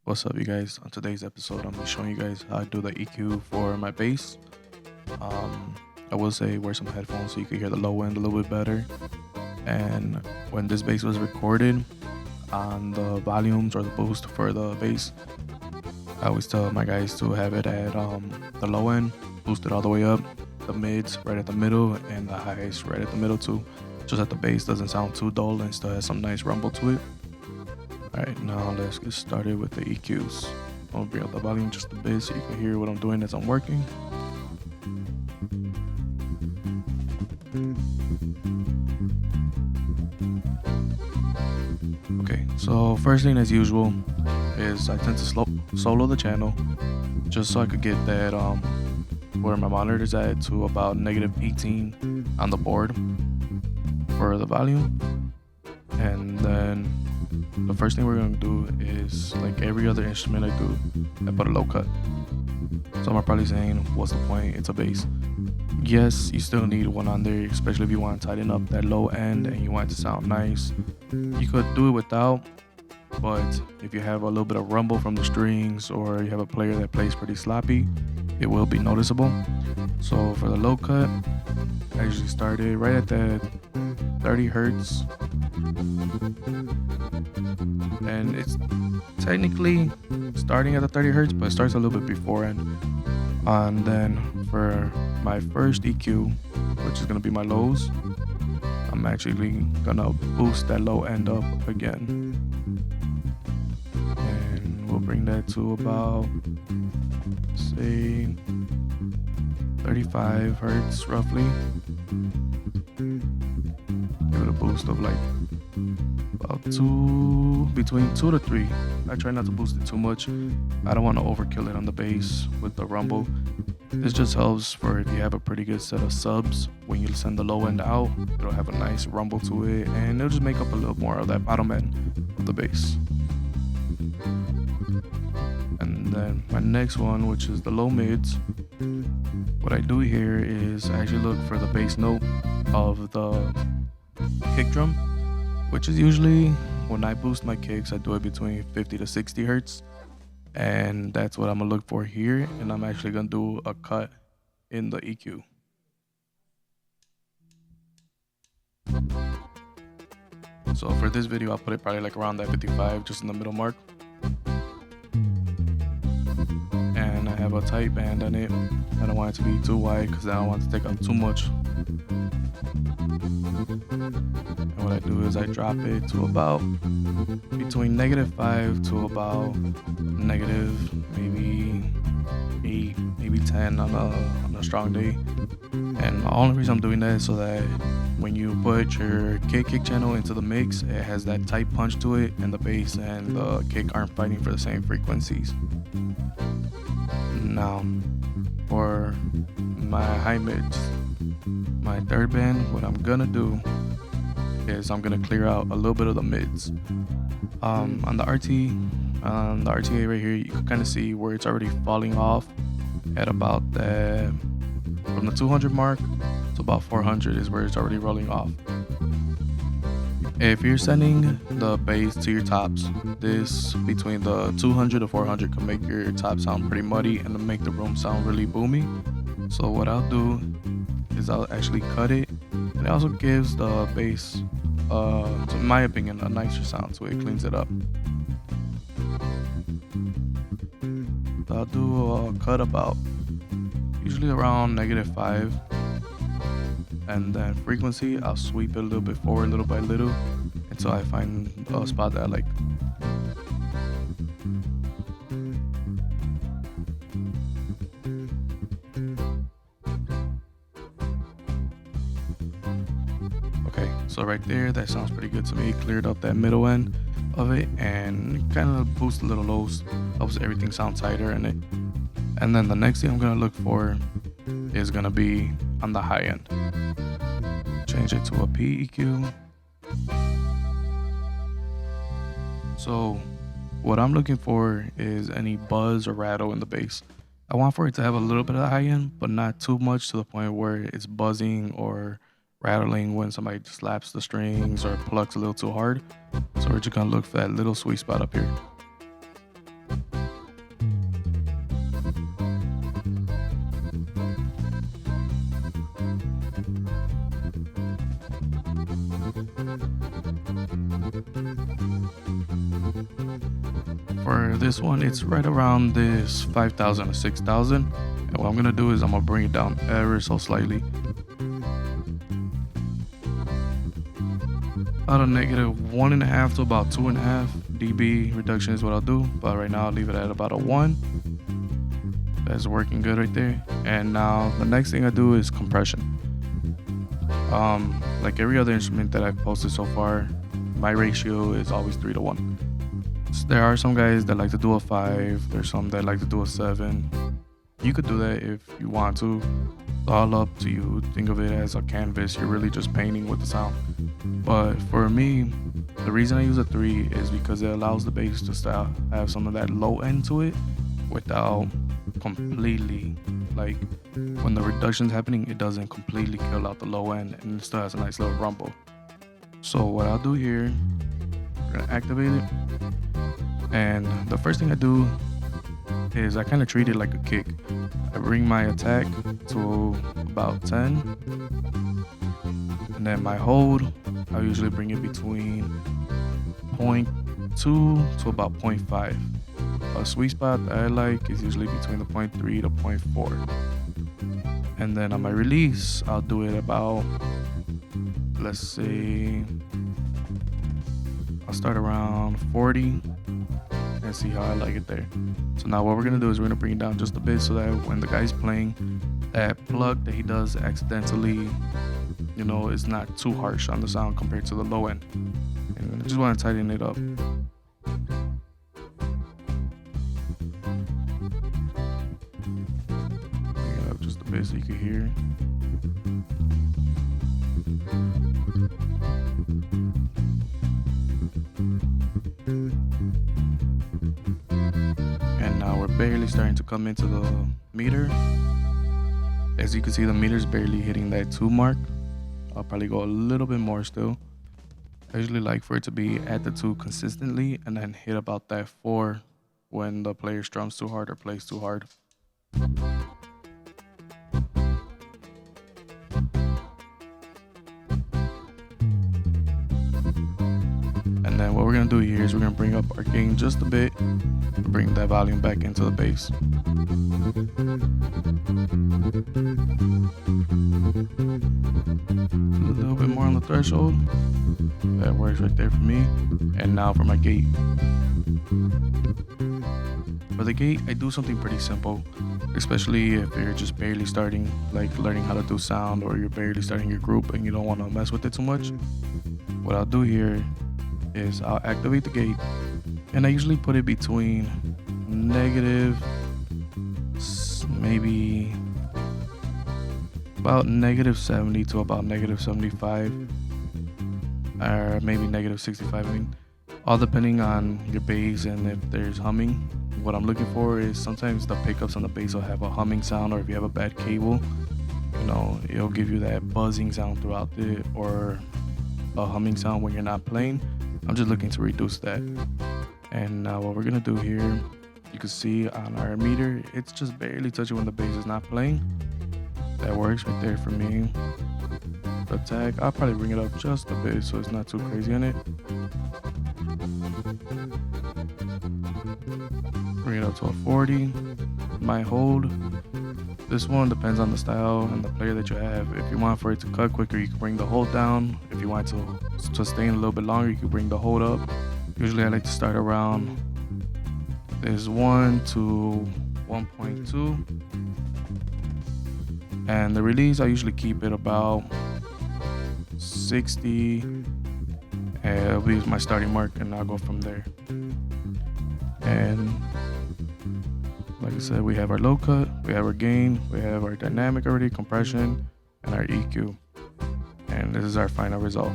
What's up, you guys? On today's episode, I'm gonna be showing you guys how I do the EQ for my bass. Um, I will say wear some headphones so you can hear the low end a little bit better. And when this bass was recorded on the volumes or the boost for the bass, I always tell my guys to have it at the low end, boost it all the way up, the mids right at the middle, and the highs right at the middle too, just that the bass doesn't sound too dull and still has some nice rumble to it. Alright, now let's get started with the EQs. I'm gonna bring up the volume just a bit so you can hear what I'm doing as I'm working. Okay, so first thing as usual is I tend to solo the channel just so I could get that where my monitor is at to about -18 on the board for the volume. And then the first thing we're going to do is, like every other instrument I do, I put a low cut. Some are probably saying, what's the point? It's a bass. Yes, you still need one on there, especially if you want to tighten up that low end and you want it to sound nice. You could do it without, but if you have a little bit of rumble from the strings or you have a player that plays pretty sloppy, it will be noticeable. So for the low cut, I usually started right at that 30 hertz. And it's technically starting at the 30 hertz, but it starts a little bit before. And then for my first EQ, which is going to be my lows, I'm actually going to boost that low end up again. And we'll bring that to about, say, 35 hertz roughly. Give it a boost of like about between 2 to 3. I try not to boost it too much. I don't want to overkill it on the bass with the rumble. This just helps for if you have a pretty good set of subs. When you send the low end out, it'll have a nice rumble to it, and it'll just make up a little more of that bottom end of the bass. And then my next one, which is the low mids, what I do here is I actually look for the bass note of the kick drum, which is usually, when I boost my kicks, I do it between 50 to 60 hertz. And that's what I'm gonna look for here. And I'm actually gonna do a cut in the EQ. So for this video, I'll put it probably like around that 55, just in the middle mark. And I have a tight band on it. I don't want it to be too wide because I don't want it to take up too much. And what I do is I drop it to about between -5 to about negative maybe 8, maybe 10 on a strong day. And the only reason I'm doing that is so that when you put your kick channel into the mix, it has that tight punch to it, and the bass and the kick aren't fighting for the same frequencies. Now, for my high mids, my third band, what I'm gonna do is I'm gonna clear out a little bit of the mids. On the RTA right here, you can kind of see where it's already falling off at about that, from the 200 mark to about 400 is where it's already rolling off. If you're sending the bass to your tops, this between the 200 to 400 can make your top sound pretty muddy and to make the room sound really boomy. So what I'll do is I'll actually cut it, and it also gives the bass, in my opinion, a nicer sound, so it cleans it up. So I'll do a cut about usually around -5, and then frequency I'll sweep it a little bit forward little by little until I find a spot that I like. Okay, so right there, that sounds pretty good to me. Cleared up that middle end of it and kind of boost a little lows, helps everything sound tighter in it. And then the next thing I'm gonna look for is gonna be on the high end. Change it to a PEQ. So what I'm looking for is any buzz or rattle in the bass. I want for it to have a little bit of high end, but not too much to the point where it's buzzing or rattling when somebody slaps the strings or plucks a little too hard. So we're just gonna look for that little sweet spot up here. this one, it's right around this 5,000 to 6,000. And what I'm gonna do is I'm gonna bring it down ever so slightly. About a negative 1.5 to about 2.5 dB reduction is what I'll do. But right now I'll leave it at about a 1. That's working good right there. And now the next thing I do is compression. Like every other instrument that I've posted so far, my ratio is always 3 to 1. So there are some guys that like to do a 5. There's some that like to do a 7. You could do that if you want to. It's all up to you. Think of it as a canvas. You're really just painting with the sound. But for me, the reason I use a 3 is because it allows the bass to still have some of that low end to it without completely, like when the reduction's happening, it doesn't completely kill out the low end and it still has a nice little rumble. So what I'll do here, we're gonna activate it. And the first thing I do is I kind of treat it like a kick. I bring my attack to about 10. And then my hold, I usually bring it between 0.2 to about 0.5. A sweet spot that I like is usually between the 0.3 to 0.4. And then on my release, I'll do it about, let's say, I'll start around 40 and see how I like it there. So now what we're gonna do is we're gonna bring it down just a bit so that when the guy's playing, that plug that he does accidentally, you know, is not too harsh on the sound compared to the low end. And I just wanna tighten it up. Bring it up just a bit so you can hear. And now we're barely starting to come into the meter. As you can see, the meter's barely hitting that 2 mark. I'll probably go a little bit more still. I usually like for it to be at the 2 consistently and then hit about that 4 when the player strums too hard or plays too hard. And then what we're gonna do here is we're gonna bring up our gain just a bit to bring that volume back into the bass. A little bit more on the threshold. That works right there for me. And now for my gate. For the gate, I do something pretty simple, especially if you're just barely starting, like learning how to do sound, or you're barely starting your group and you don't want to mess with it too much. What I'll do here is I'll activate the gate, and I usually put it between negative, maybe about negative 70 to about negative 75, or maybe negative 65. I mean, all depending on your bass and if there's humming. What I'm looking for is sometimes the pickups on the bass will have a humming sound, or if you have a bad cable, you know, it'll give you that buzzing sound throughout it, or a humming sound when you're not playing. I'm just looking to reduce that. And now what we're gonna do here, you can see on our meter, it's just barely touching when the bass is not playing. That works right there for me. The attack, I'll probably bring it up just a bit so it's not too crazy on it. Bring it up to a 40. My hold, this one depends on the style and the player that you have. If you want for it to cut quicker, you can bring the hold down. If you want to sustain a little bit longer, you can bring the hold up. Usually I like to start around this 1 to 1.2. And the release, I usually keep it about 60. And it'll be my starting mark, and I'll go from there. And like I said, we have our low cut, we have our gain, we have our dynamic already, compression, and our EQ. And this is our final result.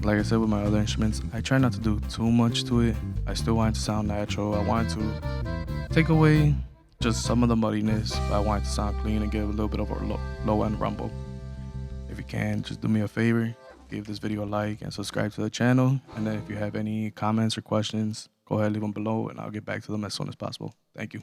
Like I said with my other instruments, I try not to do too much to it. I still want it to sound natural. I want to take away just some of the muddiness, but I want it to sound clean and give a little bit of a low end rumble. If you can, just do me a favor, give this video a like and subscribe to the channel. And then if you have any comments or questions, go ahead, leave them below and I'll get back to them as soon as possible. Thank you.